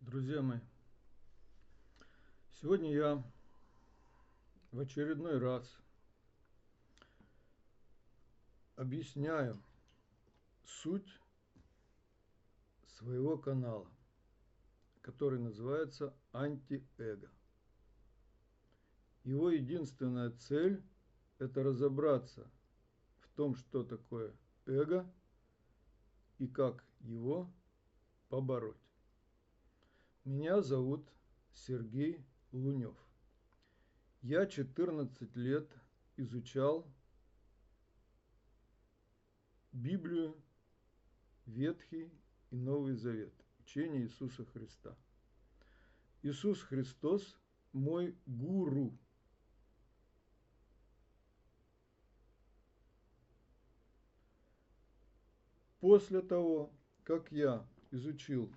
Друзья мои, сегодня я в очередной раз объясняю суть своего канала, который называется «Антиэго». Его единственная цель – это разобраться в том, что такое эго и как его побороть. Меня зовут Сергей Лунев. Я 14 лет изучал Библию, Ветхий и Новый Завет, учение Иисуса Христа. Иисус Христос – мой гуру. После того, как я изучил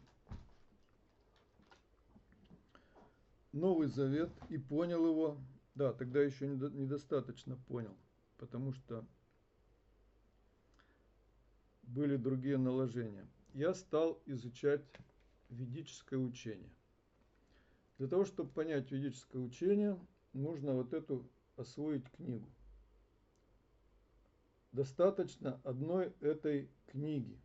Новый Завет и понял его, да, тогда еще недостаточно понял, потому что были другие наложения, я стал изучать ведическое учение. Для того, чтобы понять ведическое учение, нужно вот эту освоить книгу. Достаточно одной этой книги.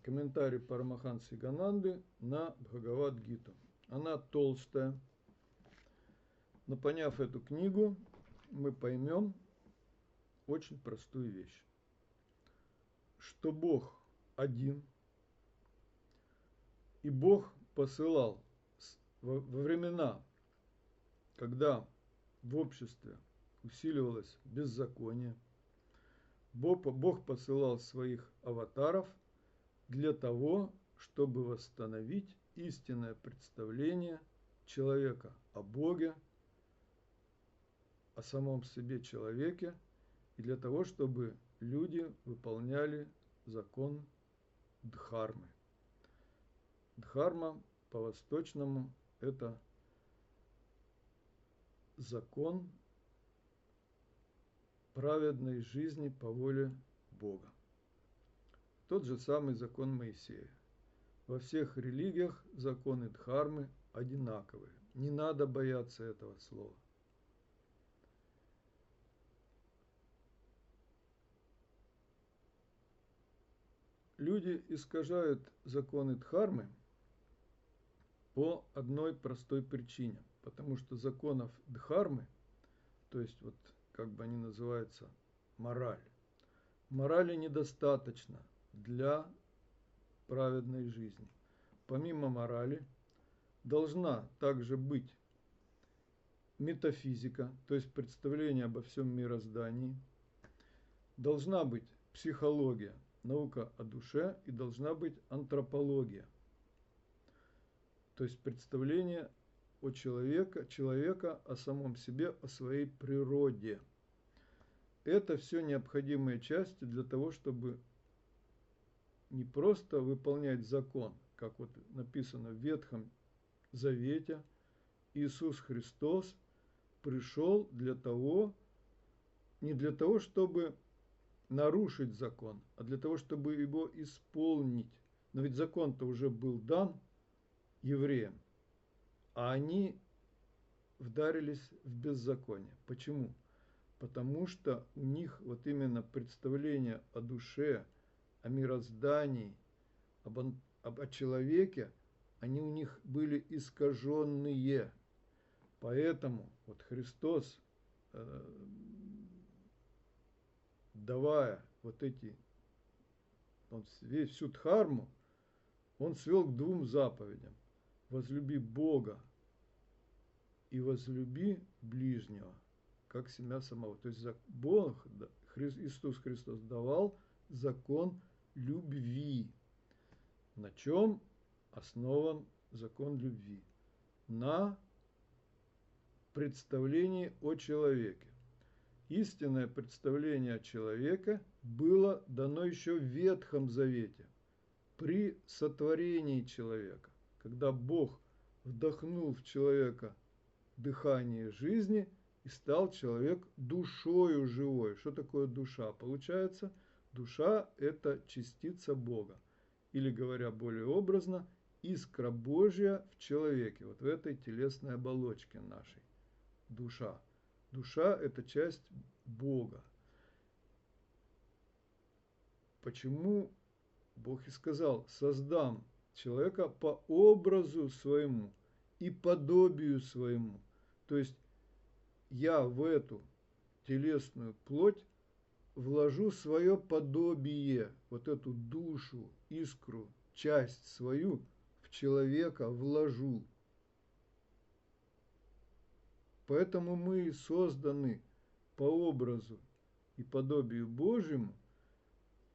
Комментарий Парамахансы Гананды на Бхагавад-гиту. Она толстая. Но поняв эту книгу, мы поймем очень простую вещь. Что Бог один, и Бог посылал во времена, когда в обществе усиливалось беззаконие, Бог посылал своих аватаров для того, чтобы восстановить истинное представление человека о Боге, о самом себе человеке, и для того, чтобы люди выполняли закон Дхармы. Дхарма по-восточному – это закон праведной жизни по воле Бога. Тот же самый закон Моисея. Во всех религиях законы Дхармы одинаковые. Не надо бояться этого слова. Люди искажают законы Дхармы по одной простой причине. Потому что законов Дхармы, то есть вот как бы они называются, мораль. Морали недостаточно для праведной жизни. Помимо морали должна также быть метафизика, то есть представление обо всем мироздании. Должна быть психология, наука о душе, и должна быть антропология, то есть представление о человека о самом себе, о своей природе. Это все необходимые части для того, чтобы не просто выполнять закон, как вот написано в Ветхом Завете. Иисус Христос пришел для того, не для того, чтобы нарушить закон, а для того, чтобы его исполнить. Но ведь закон-то уже был дан евреям, а они вдарились в беззаконие. Почему? Потому что у них вот именно представление о душе, о мироздании, о человеке, они у них были искаженные. Поэтому вот Христос, давая вот эти, всю дхарму, он свел к двум заповедям. Возлюби Бога и возлюби ближнего, как себя самого. То есть Бог, Иисус Христос давал закон любви. На чем основан закон любви? На представлении о человеке. Истинное представление о человеке было дано еще в Ветхом Завете, при сотворении человека, когда Бог вдохнул в человека дыхание жизни, и стал человек душою живой. Что такое душа? Получается, душа – это частица Бога. Или, говоря более образно, искра Божья в человеке, вот в этой телесной оболочке нашей. Душа. Душа – это часть Бога. Почему Бог и сказал: создам человека по образу своему и подобию своему. То есть я в эту телесную плоть вложу свое подобие, вот эту душу, искру, часть свою в человека вложу. Поэтому мы созданы по образу и подобию Божьему,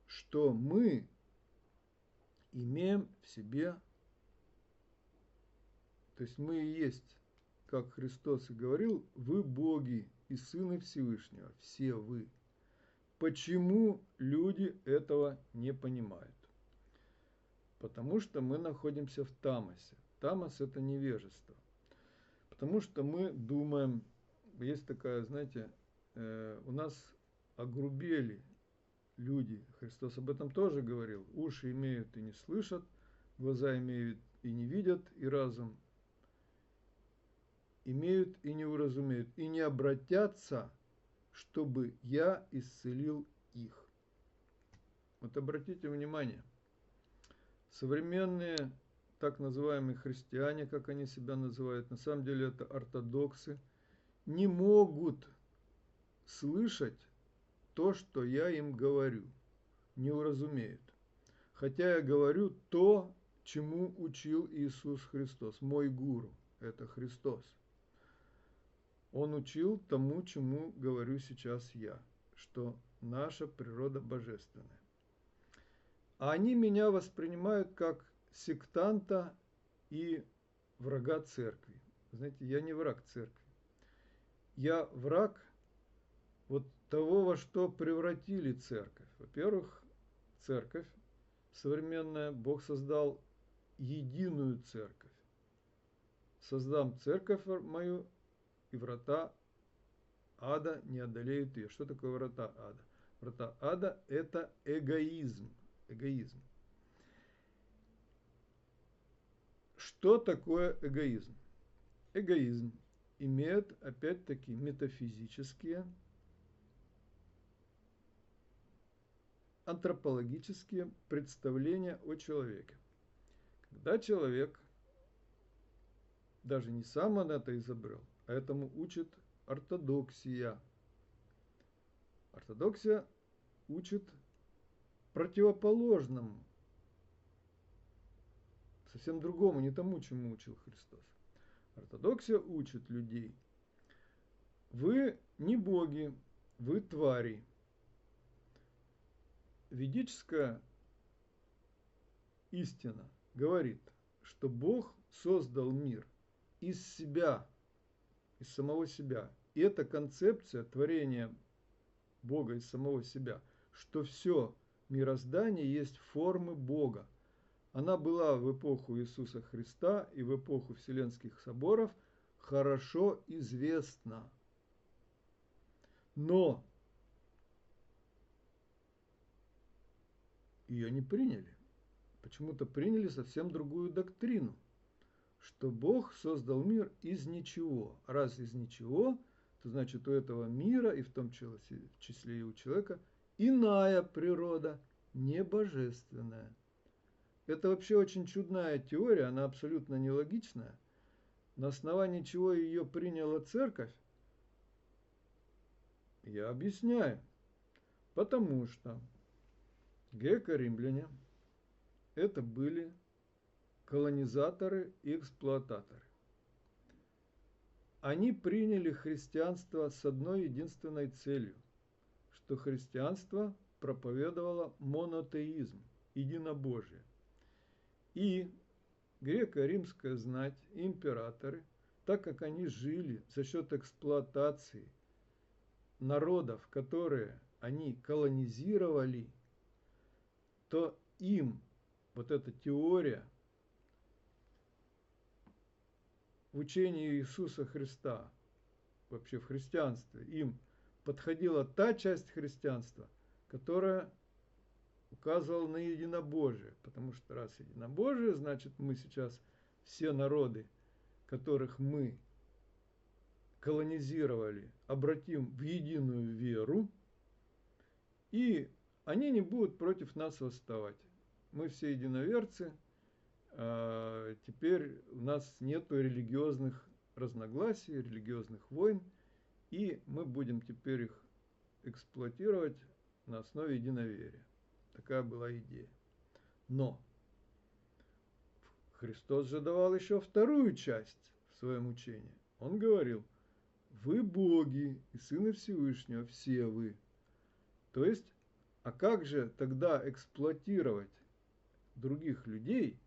что мы имеем в себе, то есть мы и есть, как Христос и говорил, вы боги и сыны Всевышнего, все вы. Почему люди этого не понимают? Потому что мы находимся в тамосе. Тамос – это невежество. Потому что мы думаем, есть такая, знаете, у нас огрубели люди. Христос об этом тоже говорил. Уши имеют и не слышат, глаза имеют и не видят, и разум имеют и не уразумеют, и не обратятся, чтобы я исцелил их. Вот обратите внимание, современные так называемые христиане, как они себя называют, на самом деле это ортодоксы, не могут слышать то, что я им говорю, не уразумеют. Хотя я говорю то, чему учил Иисус Христос, мой гуру, это Христос. Он учил тому, чему говорю сейчас я, что наша природа божественная. А они меня воспринимают как сектанта и врага церкви. Знаете, я не враг церкви. Я враг вот того, во что превратили церковь. Во-первых, церковь современная, Бог создал единую церковь. Создам церковь мою, и врата ада не одолеют ее. Что такое врата ада? Врата ада – это эгоизм. Эгоизм. Что такое эгоизм? Эгоизм имеет, опять-таки, метафизические, антропологические представления о человеке. Когда человек, даже не сам он это изобрел, а этому учит ортодоксия. Ортодоксия учит противоположному, совсем другому, не тому, чему учил Христос. Ортодоксия учит людей: вы не боги, вы твари. Ведическая истина говорит, что Бог создал мир из себя, из самого себя. И эта концепция творения Бога из самого себя, что все мироздание есть формы Бога. Она была в эпоху Иисуса Христа и в эпоху Вселенских соборов хорошо известна. Но ее не приняли. Почему-то приняли совсем другую доктрину, что Бог создал мир из ничего. Раз из ничего, то значит у этого мира, и в том числе и у человека, иная природа, не божественная. Это вообще очень чудная теория, она абсолютно нелогичная. На основании чего ее приняла церковь, я объясняю. Потому что греко-римляне это были колонизаторы и эксплуататоры. Они приняли христианство с одной единственной целью, что христианство проповедовало монотеизм, единобожие. И греко-римская знать, императоры, так как они жили за счет эксплуатации народов, которые они колонизировали, то им вот эта теория в учении Иисуса Христа, вообще в христианстве, им подходила та часть христианства, которая указывал на единобожие, потому что раз единобожие, значит мы сейчас все народы, которых мы колонизировали, обратим в единую веру, и они не будут против нас восставать. Мы все единоверцы, теперь у нас нет религиозных разногласий, религиозных войн, и мы будем теперь их эксплуатировать на основе единоверия. Такая была идея. Но Христос же давал еще вторую часть в своем учении. Он говорил: вы боги и сыны Всевышнего, все вы. То есть, а как же тогда эксплуатировать других людей,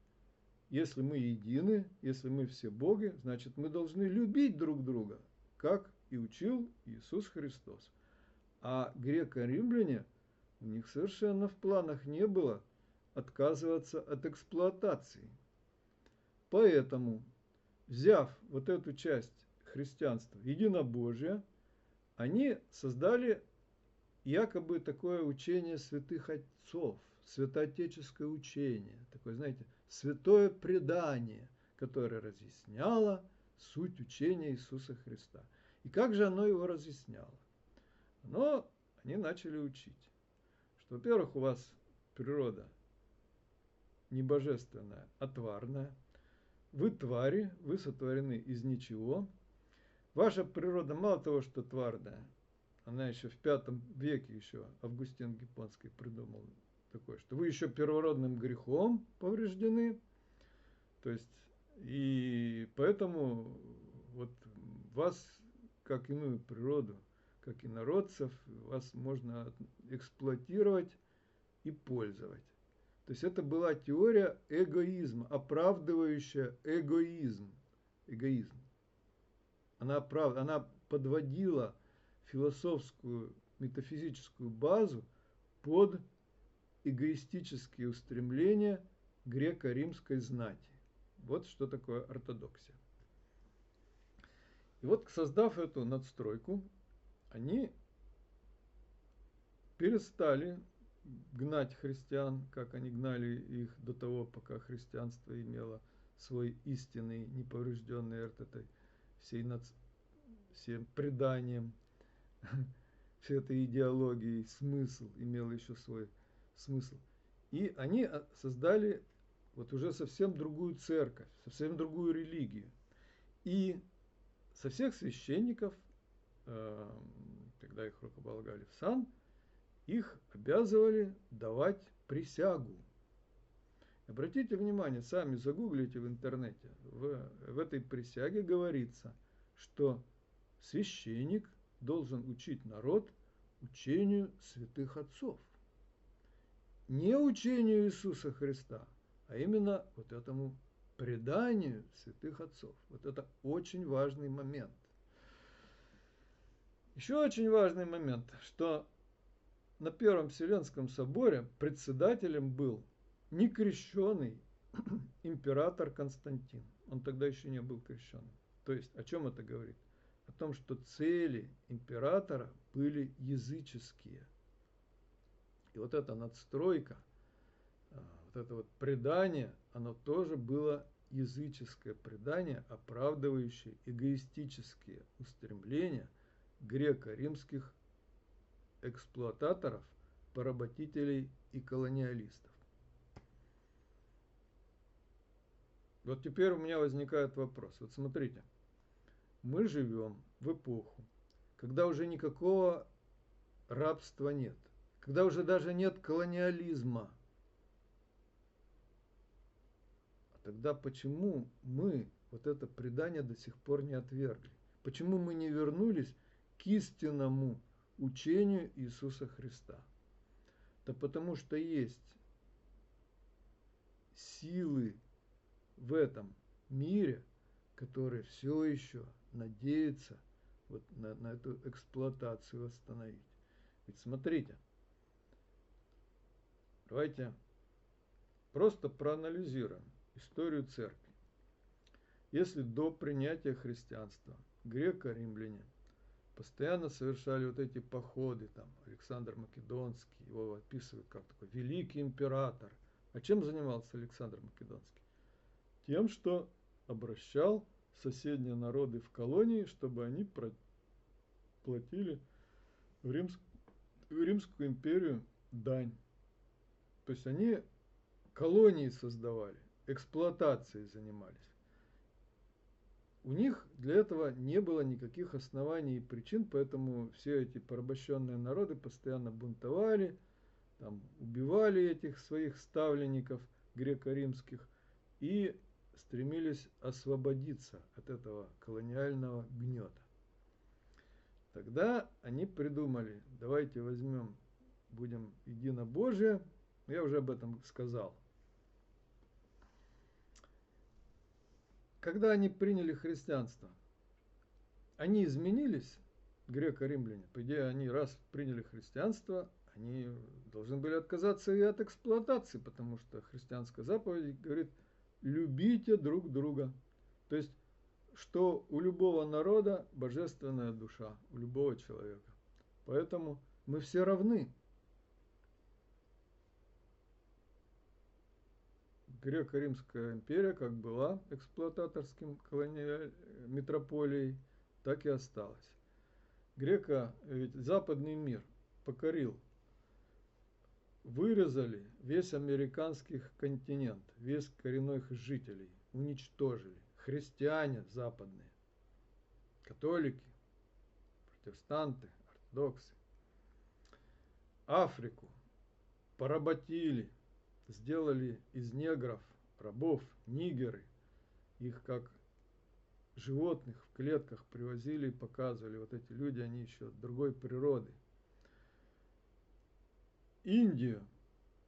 если мы едины, если мы все боги, значит мы должны любить друг друга, как и учил Иисус Христос. А греко-римляне, у них совершенно в планах не было отказываться от эксплуатации. Поэтому, взяв вот эту часть христианства, единобожия, они создали якобы такое учение святых отцов, святоотеческое учение, такое, знаете, святое предание, которое разъясняло суть учения Иисуса Христа. И как же оно его разъясняло? Но они начали учить, что, во-первых, у вас природа не божественная, а тварная. Вы твари, вы сотворены из ничего. Ваша природа мало того, что тварная, она еще в V веке еще Августин Гиппонский придумал такое, что вы еще первородным грехом повреждены. То есть, и поэтому вот вас, как иную природу, как инородцев, вас можно эксплуатировать и пользовать. То есть это была теория эгоизма, оправдывающая эгоизм. Эгоизм. Она подводила философскую, метафизическую базу под эгоистические устремления греко-римской знати. Вот что такое ортодоксия. И вот, создав эту надстройку, они перестали гнать христиан, как они гнали их до того, пока христианство имело свой истинный, неповрежденный этой всем преданием, всей этой идеологией смысл, имел еще свой смысл. И они создали вот уже совсем другую церковь, совсем другую религию. И со всех священников, когда их рукополагали в сан, их обязывали давать присягу. Обратите внимание, сами загуглите в интернете, в этой присяге говорится, что священник должен учить народ учению святых отцов. Не учению Иисуса Христа, а именно вот этому преданию святых отцов. Вот это очень важный момент. Еще очень важный момент, что на Первом Вселенском соборе председателем был некрещенный император Константин. Он тогда еще не был крещенным. То есть, о чем это говорит? О том, что цели императора были языческие. И вот эта надстройка, вот это вот предание, оно тоже было языческое предание, оправдывающее эгоистические устремления греко-римских эксплуататоров, поработителей и колониалистов. Вот теперь у меня возникает вопрос. Вот смотрите, мы живем в эпоху, когда уже никакого рабства нет, когда уже даже нет колониализма. А тогда почему мы вот это предание до сих пор не отвергли? Почему мы не вернулись к истинному учению Иисуса Христа? Да потому что есть силы в этом мире, которые все еще надеются вот на эту эксплуатацию остановить. Ведь смотрите, давайте просто проанализируем историю церкви. Если до принятия христианства греко-римляне постоянно совершали вот эти походы, там Александр Македонский, его описывают как такой великий император. А чем занимался Александр Македонский? Тем, что обращал соседние народы в колонии, чтобы они платили в Римскую империю дань. То есть они колонии создавали, эксплуатацией занимались. У них для этого не было никаких оснований и причин, поэтому все эти порабощенные народы постоянно бунтовали, там, убивали этих своих ставленников греко-римских и стремились освободиться от этого колониального гнета. Тогда они придумали, давайте будем единобожие, я уже об этом сказал. Когда они приняли христианство, они изменились, греко-римляне. По идее, они раз приняли христианство, они должны были отказаться и от эксплуатации, потому что христианская заповедь говорит: любите друг друга. То есть, что у любого народа божественная душа, у любого человека. Поэтому мы все равны. Греко-римская империя как была эксплуататорским метрополией, так и осталась. Ведь западный мир покорил, вырезали весь американский континент, весь коренных жителей, уничтожили. Христиане западные, католики, протестанты, ортодоксы. Африку поработили, сделали из негров рабов, нигеры. Их как животных в клетках привозили и показывали. Вот эти люди, они еще другой природы. Индию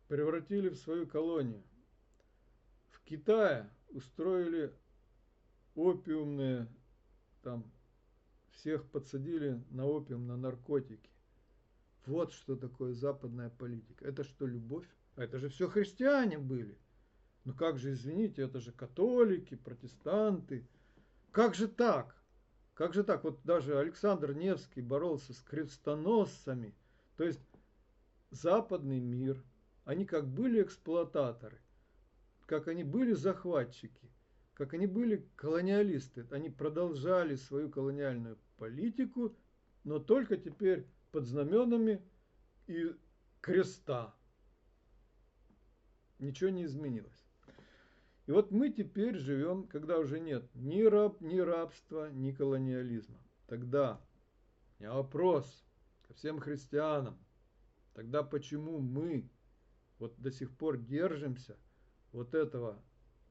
превратили в свою колонию. В Китае устроили опиумные, там всех подсадили на опиум, на наркотики. Вот что такое западная политика. Это что, любовь? А это же все христиане были. Ну как же, извините, это же католики, протестанты. Как же так? Как же так? Вот даже Александр Невский боролся с крестоносцами. То есть западный мир, они как были эксплуататоры, как они были захватчики, как они были колониалисты, они продолжали свою колониальную политику, но только теперь под знаменами и креста. Ничего не изменилось. И вот мы теперь живем, когда уже нет ни рабства, ни колониализма. Тогда у меня вопрос ко всем христианам. Тогда почему мы вот до сих пор держимся вот этого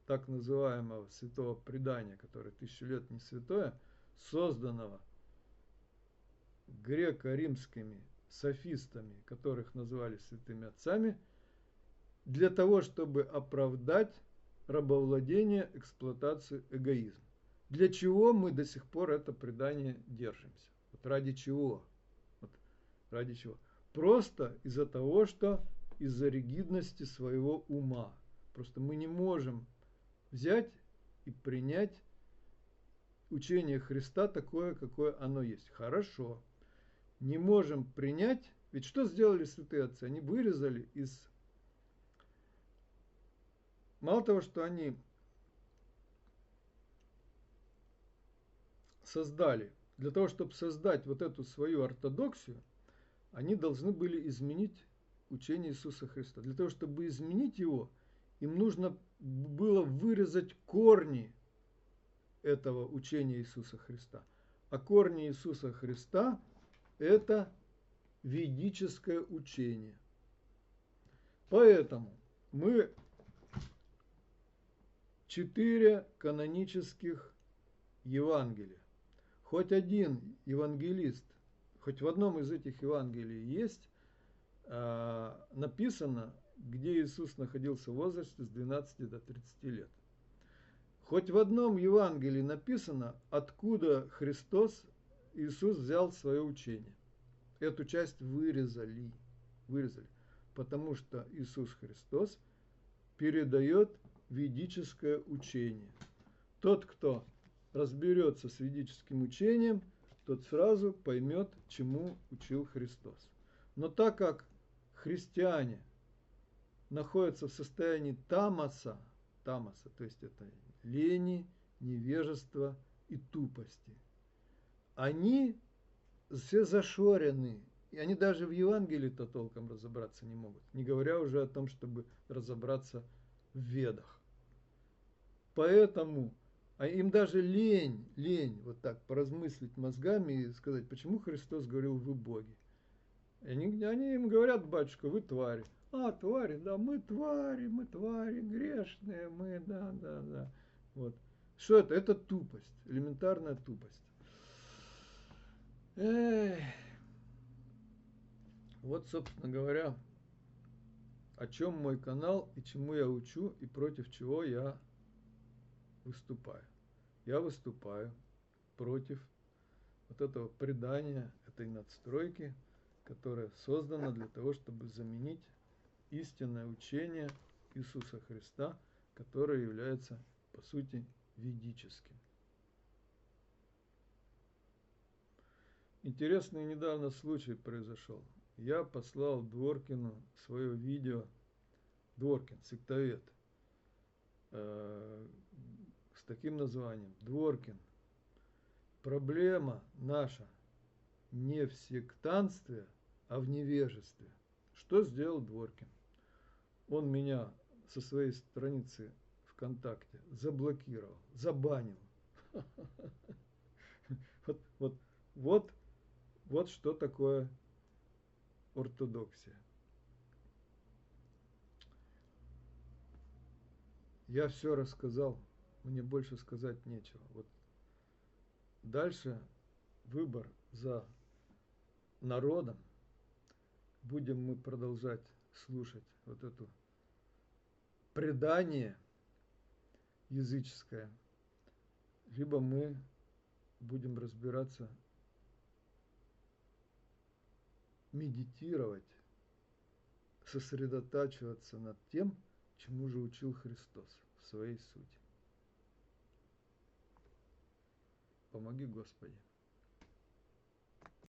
так называемого святого предания, которое 1000 лет не святое, созданного греко-римскими софистами, которых называли святыми отцами, для того, чтобы оправдать рабовладение, эксплуатацию, эгоизм. Для чего мы до сих пор это предание держимся? Вот ради чего? Вот ради чего? Просто из-за того, что из-за ригидности своего ума. Просто мы не можем взять и принять учение Христа такое, какое оно есть. Хорошо. Не можем принять. Ведь что сделали святые отцы? Они вырезали из... Мало того, что они создали, для того, чтобы создать вот эту свою ортодоксию, они должны были изменить учение Иисуса Христа. Для того, чтобы изменить его, им нужно было вырезать корни этого учения Иисуса Христа. А корни Иисуса Христа – это ведическое учение. Поэтому мы 4 канонических Евангелия. Хоть один евангелист, хоть в одном из этих Евангелий есть написано, где Иисус находился в возрасте с 12 до 30 лет. Хоть в одном Евангелии написано, откуда Иисус взял свое учение. Эту часть вырезали, потому что Иисус Христос передает ведическое учение. Тот, кто разберется с ведическим учением, тот сразу поймет, чему учил Христос. Но так как христиане находятся в состоянии тамаса, то есть это лени, невежества и тупости, они все зашорены, и они даже в Евангелии-то толком разобраться не могут, не говоря уже о том, чтобы разобраться в Ведах. Поэтому им даже лень вот так поразмыслить мозгами и сказать, почему Христос говорил «вы боги». Они им говорят, батюшка, вы твари. А, твари, да, мы твари, грешные, мы, да. Вот. Что это? Это тупость, элементарная тупость. Эх. Вот, собственно говоря, о чем мой канал и чему я учу и против чего я выступаю. Я выступаю против вот этого предания, этой надстройки, которая создана для того, чтобы заменить истинное учение Иисуса Христа, которое является, по сути, ведическим. Интересный недавно случай произошел. Я послал Дворкину свое видео, Дворкин, сектовед, с таким названием: Дворкин, проблема наша не в сектантстве, а в невежестве. Что сделал Дворкин? Он меня со своей страницы ВКонтакте заблокировал, забанил. Вот что такое ортодоксия. Я все рассказал, мне больше сказать нечего. Вот дальше выбор за народом. Будем мы продолжать слушать вот это предание языческое, либо мы будем разбираться, медитировать, сосредотачиваться над тем, чему же учил Христос в своей сути. Помоги, Господи.